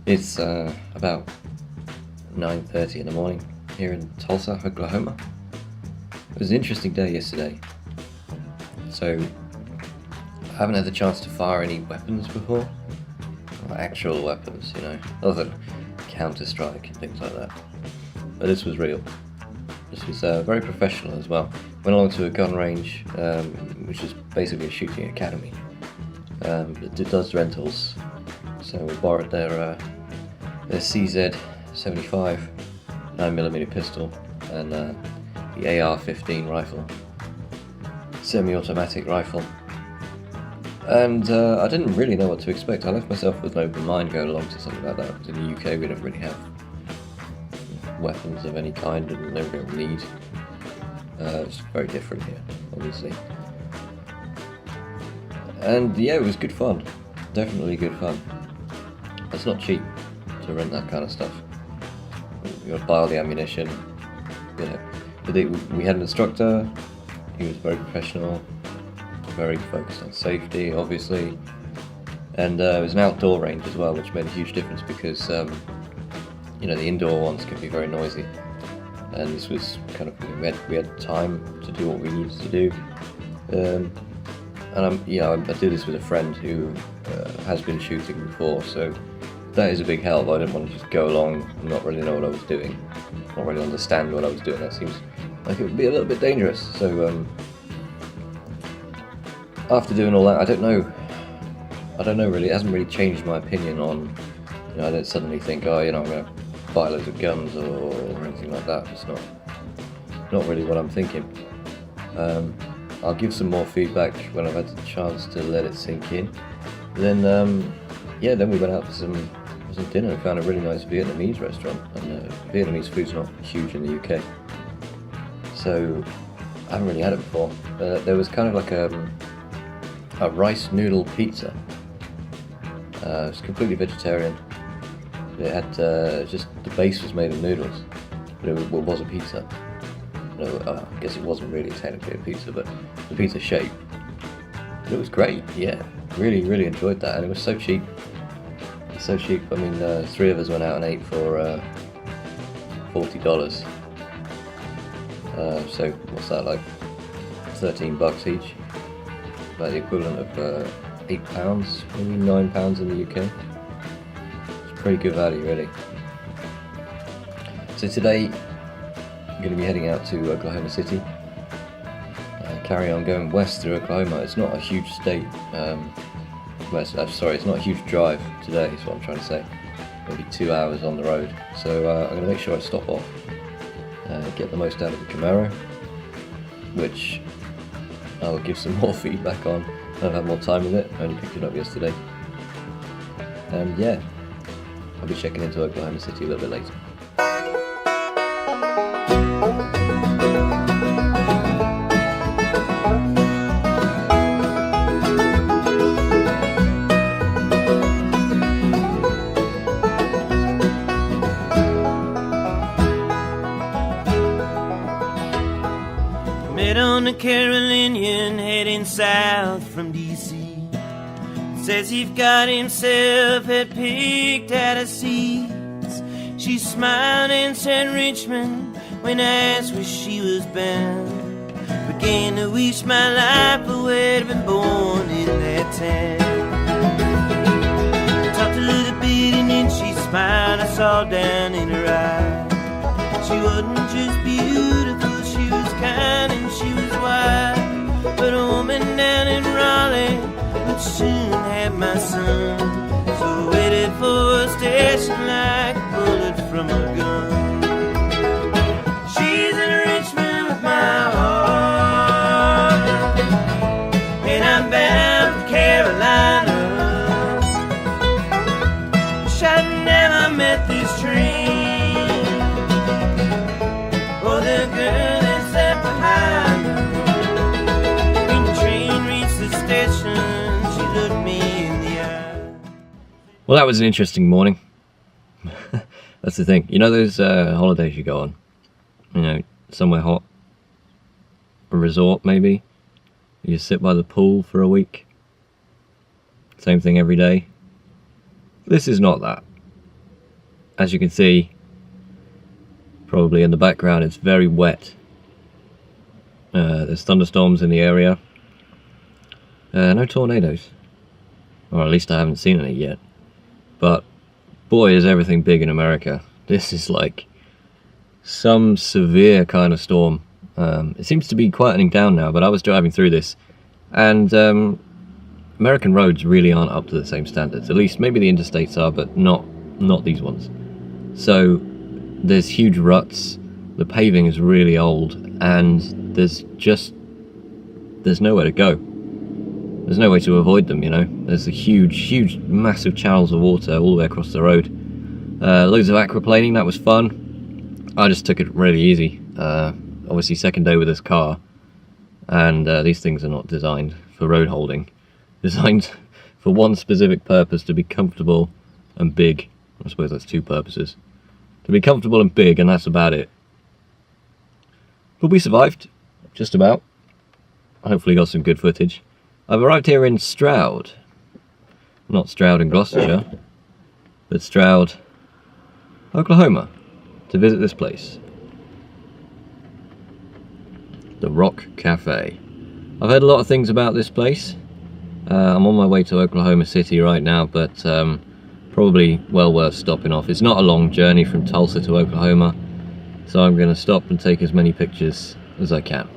It's about 9:30 in the morning here in Tulsa, Oklahoma. It was an interesting day yesterday. So, I haven't had the chance to fire any weapons before. Or actual weapons, you know, other than Counter-Strike and things like that. But this was real. This was very professional as well. Went along to a gun range, which is basically a shooting academy. It does rentals. So we borrowed their CZ-75 9mm pistol and the AR-15 rifle, semi-automatic rifle. And I didn't really know what to expect. I left myself with an open mind going along to something like that, because in the UK we don't really have weapons of any kind and no real need. It's very different here, obviously. And yeah, it was good fun. Definitely good fun. It's not cheap to rent that kind of stuff. You got to buy all the ammunition, you know. But we had an instructor. He was very professional, very focused on safety, obviously. And it was an outdoor range as well, which made a huge difference because you know, the indoor ones can be very noisy. And this was kind of, we had time to do what we needed to do. And I do this with a friend who has been shooting before, so that is a big help. I didn't want to just go along and not really know what I was doing, not really understand what I was doing. That seems like it would be a little bit dangerous. So after doing all that, I don't know really. It hasn't really changed my opinion on, you know, I don't suddenly think, oh, you know, I'm going to buy loads of guns or anything like that. It's not really what I'm thinking. I'll give some more feedback when I've had the chance to let it sink in. Then then we went out for some dinner and found a really nice Vietnamese restaurant. And Vietnamese food's not huge in the UK, so I haven't really had it before. There was kind of like a rice noodle pizza. It was completely vegetarian. It had just the base was made of noodles, but it was a pizza. No, I guess it wasn't really technically a pizza, but the pizza shape. But it was great, yeah. Really enjoyed that, and it was so cheap. It's so cheap. I mean, three of us went out and ate for $40. So what's that, like $13 each? About the equivalent of £8, maybe £9 in the UK. It's pretty good value, really. So today, I'm going to be heading out to Oklahoma City. Carry on going west through Oklahoma. It's not a huge state. It's not a huge drive today, is what I'm trying to say. Maybe 2 hours on the road. So I'm going to make sure I stop off, get the most out of the Camaro, which I'll give some more feedback on. I've had more time with it. I only picked it up yesterday. And yeah, I'll be checking into Oklahoma City a little bit later. Met on a Carolinian heading south from D.C. Says he's got himself had picked out of seats. She smiled and said Richmond when I asked where she was bound. Began to wish my life away to been born in that town. Talked a little bit and then she smiled. I saw down in her eyes. She wasn't just beautiful, she was kind and she was wise. But a woman down in Raleigh would soon have my son. So I waited for a station like a bullet from a gun. She's in Richmond with my heart, and I'm bound for Carolina. Wish I'd never met this train, or the girl that's left behind her. When the train reached the station, she looked me in the eye. Well, that was an interesting morning. That's the thing. You know those holidays you go on? You know, somewhere hot? A resort, maybe? You sit by the pool for a week? Same thing every day? This is not that. as you can see, probably in the background, it's very wet. There's thunderstorms in the area. No tornadoes. Or at least I haven't seen any yet. But boy, is everything big in America. This is like some severe kind of storm. It seems to be quietening down now, but I was driving through this, and American roads really aren't up to the same standards. At least maybe the interstates are, but not these ones. So there's huge ruts, the paving is really old, and there's nowhere to go. There's no way to avoid them, you know. There's a huge, massive channels of water all the way across the road. Loads of aquaplaning, that was fun. I just took it really easy. Obviously second day with this car, and these things are not designed for road holding. Designed for one specific purpose, to be comfortable and big. I suppose that's two purposes. To be comfortable and big, and that's about it. But we survived, just about. Hopefully got some good footage. I've arrived here in Stroud. Not Stroud in Gloucestershire, but Stroud, Oklahoma, to visit this place. The Rock Cafe. I've heard a lot of things about this place. I'm on my way to Oklahoma City right now, but probably well worth stopping off. It's not a long journey from Tulsa to Oklahoma, so I'm going to stop and take as many pictures as I can.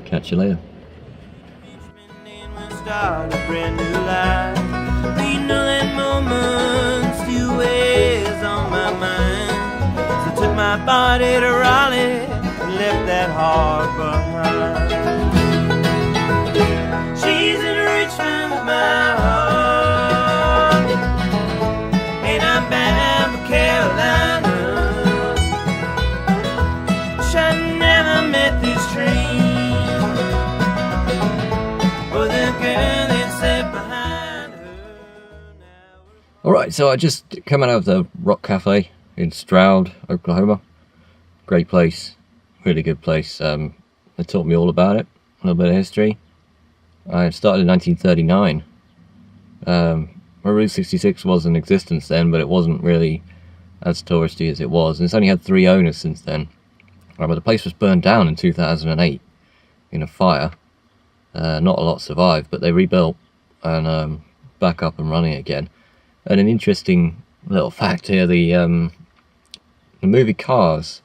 Catch you later. Start a brand new life. You know that moment still weighs on my mind. So I took my body to Raleigh and left that heart behind. She's in Richmond with my heart, and I'm bound for Carolina. Wish I never met this train. Alright, so I just come out of the Rock Cafe in Stroud, Oklahoma. Great place, really good place. They taught me all about it, a little bit of history. I started in 1939. Route 66 was in existence then, but it wasn't really as touristy as it was. And it's only had 3 owners since then. But the place was burned down in 2008 in a fire. Not a lot survived, but they rebuilt and back up and running again. And an interesting little fact here, the movie Cars,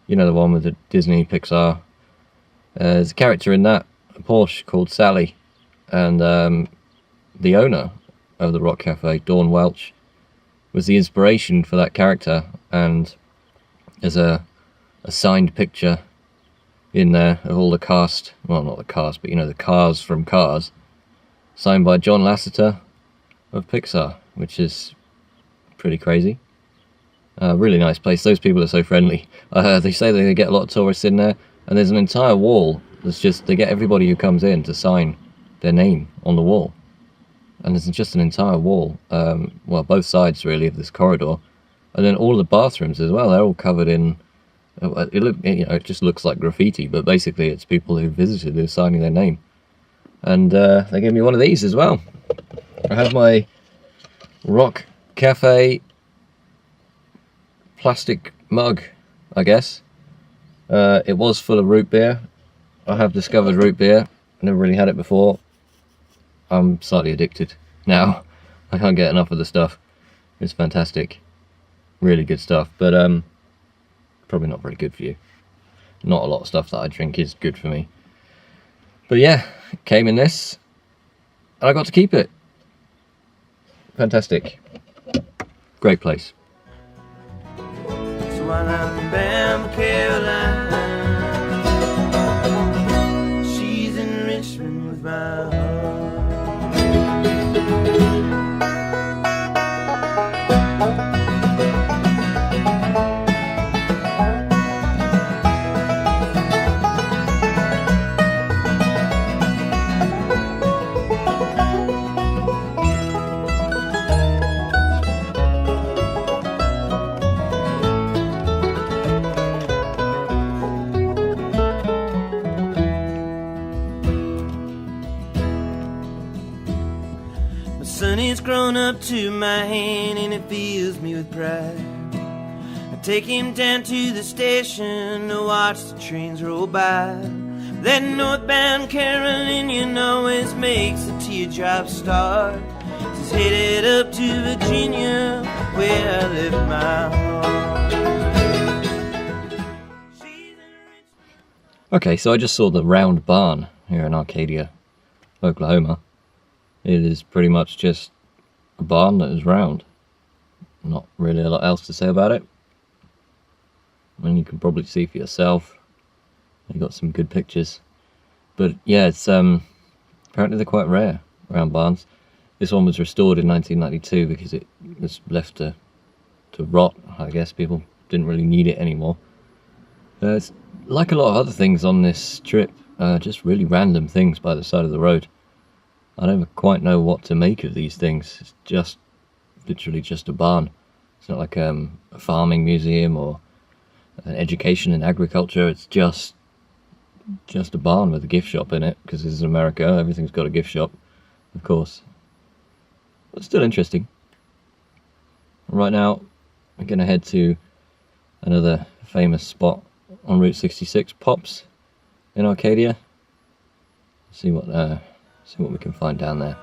you know, the one with the Disney Pixar, there's a character in that, a Porsche called Sally, and the owner of the Rock Cafe, Dawn Welch, was the inspiration for that character, and there's a signed picture in there of all the cast, well, not the cast, but you know, the cars from Cars, signed by John Lasseter of Pixar, which is pretty crazy. Really nice place. Those people are so friendly. They say they get a lot of tourists in there, and there's an entire wall that's just, they get everybody who comes in to sign their name on the wall. And there's just an entire wall, well, both sides really of this corridor, and then all of the bathrooms as well, they're all covered in, it just looks like graffiti, but basically it's people who visited who are signing their name. And they gave me one of these as well. I have my Rock Cafe plastic mug, I guess. It was full of root beer. I have discovered root beer. I never really had it before. I'm slightly addicted now. I can't get enough of the stuff. It's fantastic. Really good stuff, but probably not very good for you. Not a lot of stuff that I drink is good for me. But yeah, it came in this, and I got to keep it. Fantastic. Great place. So while I'm bound for Carolina, she's in Richmond with my heart. son is grown up to my hand and it fills me with pride. I take him down to the station to watch the trains roll by. That northbound Carolinian always makes the teardrops start. He's headed up to Virginia, where I left my heart. Okay, so I just saw the round barn here in Arcadia, Oklahoma. It is pretty much just a barn that is round. Not really a lot else to say about it. And you can probably see for yourself. They got some good pictures. But yeah, it's apparently they're quite rare, round barns. This one was restored in 1992 because it was left to rot. I guess people didn't really need it anymore. It's like a lot of other things on this trip, just really random things by the side of the road. I don't quite know what to make of these things. It's just literally just a barn. It's not like a farming museum or an education in agriculture. It's just a barn with a gift shop in it, because this is America, everything's got a gift shop, of course. But still interesting. Right now, we're going to head to another famous spot on Route 66, Pops, in Arcadia. See what we can find down there.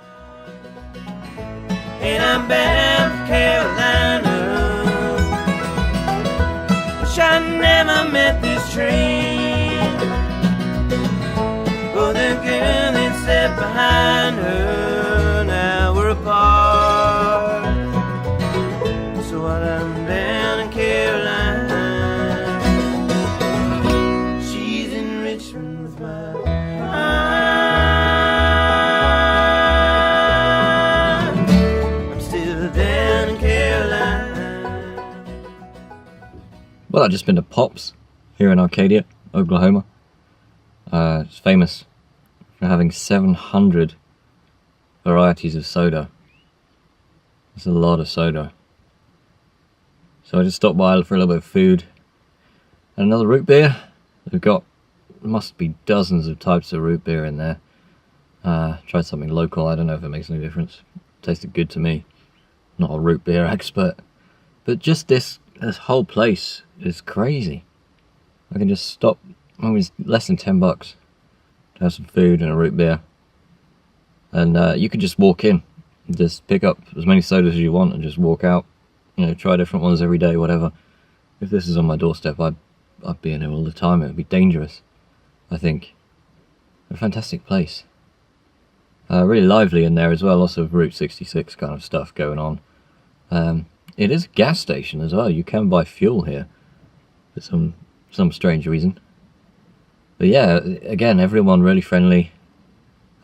And I'm bound for Carolina. Wish I never met this train. Oh, the girl that sat behind her, now we're apart. So while I'm down in Carolina, she's in Richmond with my aunt. I'm still down in Carolina. Well, I've just been to Pops here in Arcadia, Oklahoma. It's famous for having 700 varieties of soda. That's a lot of soda. So I just stopped by for a little bit of food and another root beer. They've got, must be dozens of types of root beer in there. Tried something local, I don't know if it makes any difference. Tasted good to me. Not a root beer expert. But just this whole place is crazy. I can just stop. It was less than $10 to have some food and a root beer, and you could just walk in, just pick up as many sodas as you want, and just walk out. You know, try different ones every day, whatever. If this is on my doorstep, I'd be in here all the time. It would be dangerous, I think. A fantastic place. Really lively in there as well. Lots of Route 66 kind of stuff going on. It is a gas station as well. You can buy fuel here for some strange reason. But yeah, again, everyone really friendly,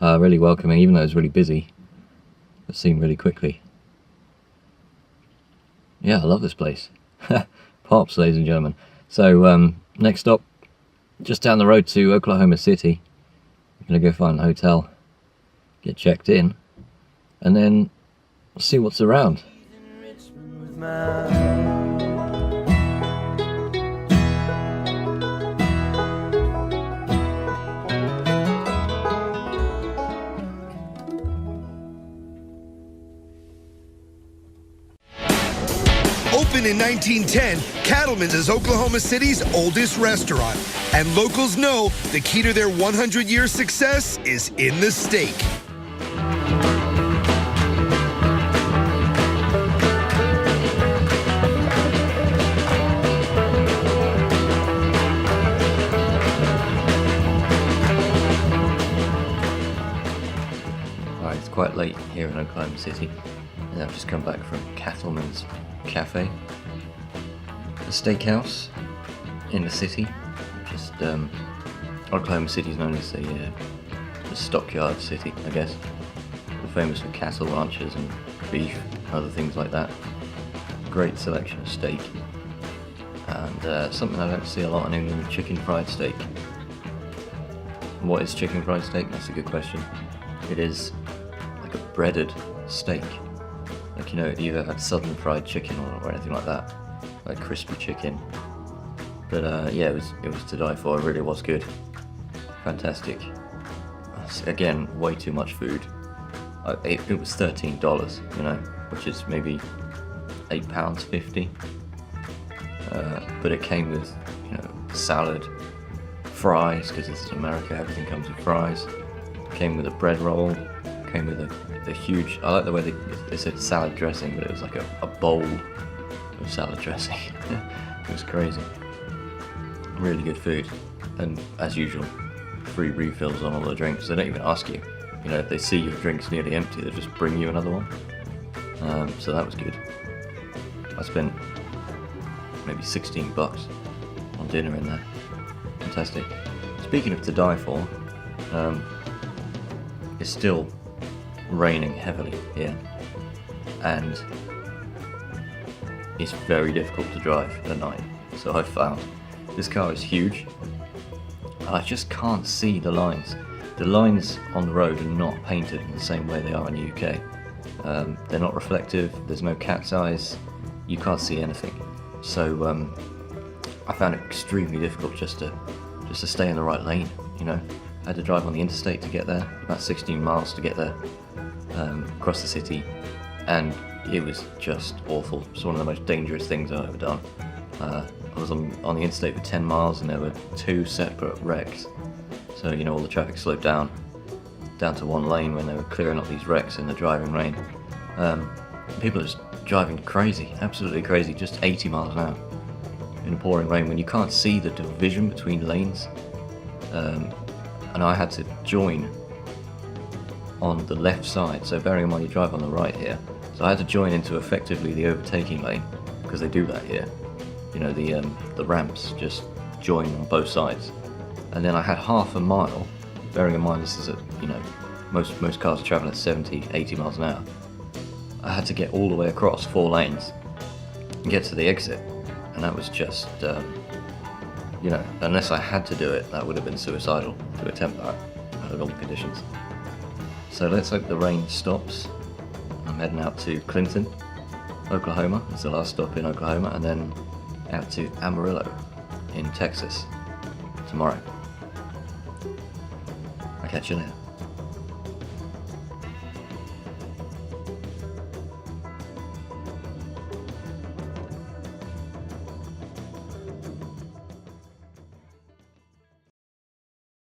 really welcoming, even though it's really busy. It seemed really quickly. Yeah, I love this place. Pops, ladies and gentlemen. So, next stop, just down the road to Oklahoma City. I'm going to go find a hotel, get checked in, and then see what's around. Opened in 1910, Cattleman's is Oklahoma City's oldest restaurant. And locals know the key to their 100-year success is in the steak. Alright, it's quite late here in Oklahoma City, and I've just come back from Cattleman's Cafe, a steakhouse in the city. Just Oklahoma City is known as the stockyard city, I guess. We're famous for cattle ranches and beef, other things like that. Great selection of steak, and something I don't see a lot in England: chicken fried steak. What is chicken fried steak? That's a good question. It is like a breaded steak. Like, you know, you ever had southern fried chicken or anything like that, like crispy chicken. But yeah, it was to die for. It really was good, fantastic. Again, way too much food. it was $13, you know, which is maybe £8.50. But it came with, you know, salad, fries, because this is America, everything comes with fries. Came with a bread roll, came with a huge, I like the way they said salad dressing, but it was like a bowl of salad dressing. It was crazy. Really good food, and as usual, free refills on all the drinks. They don't even ask you. You know, if they see your drink's nearly empty, they just bring you another one. So that was good. I spent maybe $16 on dinner in there. Fantastic. Speaking of to die for, it's still raining heavily here, and it's very difficult to drive at night. So I found this car is huge, and I just can't see the lines. The lines on the road are not painted in the same way they are in the UK. They're not reflective, there's no cat's eyes, you can't see anything. So I found it extremely difficult just to stay in the right lane, you know. I had to drive on the interstate to get there, about 16 miles to get there, across the city, and it was just awful. It's one of the most dangerous things I've ever done. I was on the interstate for 10 miles and there were 2 separate wrecks. So, you know, all the traffic slowed down to one lane when they were clearing up these wrecks in the driving rain. People are just driving crazy, absolutely crazy, just 80 miles an hour in pouring rain when you can't see the division between lanes. And I had to join on the left side, so bearing in mind you drive on the right here, so I had to join into effectively the overtaking lane, because they do that here. You know, the ramps just join on both sides. And then I had half a mile, bearing in mind this is you know, most cars are traveling at 70, 80 miles an hour. I had to get all the way across 4 lanes and get to the exit, and that was just, you know, unless I had to do it, that would have been suicidal to attempt that under all the conditions. So let's hope the rain stops. I'm heading out to Clinton, Oklahoma. It's the last stop in Oklahoma, and then out to Amarillo in Texas tomorrow. I'll catch you later.